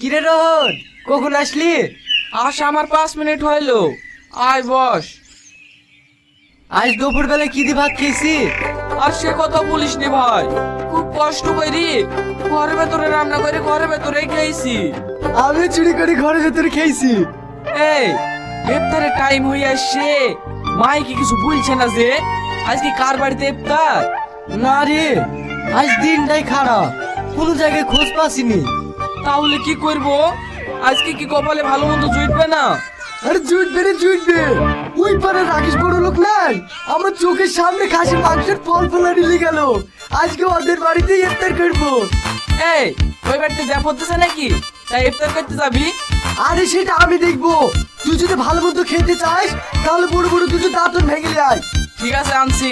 কিরে রোহন, কখন আসলি? আসা আমার 5 মিনিট হইলো। আয় বস। আজ দুপুর বেলা কি দিয়ে ভাত খেয়েছি? আর সে কথা বলিস নি ভাই, খুব কষ্ট করি ঘরের ভেতরে রান্না করে ঘরের ভেতরে খেয়েছি। আমি চুরি করে ঘরের ভেতরে খেয়েছি। এই ইফতারের টাইম হয়ে আসছে, মাই কি কিছু বলছে না যে আজকে কার বাড়িতে ইফতার? না রে, আজ দিনটাই খারাপ, কোনো জায়গায় খোঁজ পাসিনি। তাহলে কি করব? আজকে কি কপালে ভালো মন্দ জুটবে না? আরে জুটবে রে জুটবে। ওই পারে রাকেশ বড় লোক নাই, আমার চোখের সামনে খাসির মাংসের ফল ফলানি নিয়ে গেল। আজকে ওদের বাড়িতে ইফতার করবো। এই ওই বাড়িতে যা পড়তেছে নাকি, তাই ইফতার করতে যাবি? আরে সেটা আমি দেখবো। তুই যদি ভালো মতো খেতে চাস তাহলে বড় বড় দুটো দাঁতন ভেঙে আয়। ঠিক আছে, আনছি।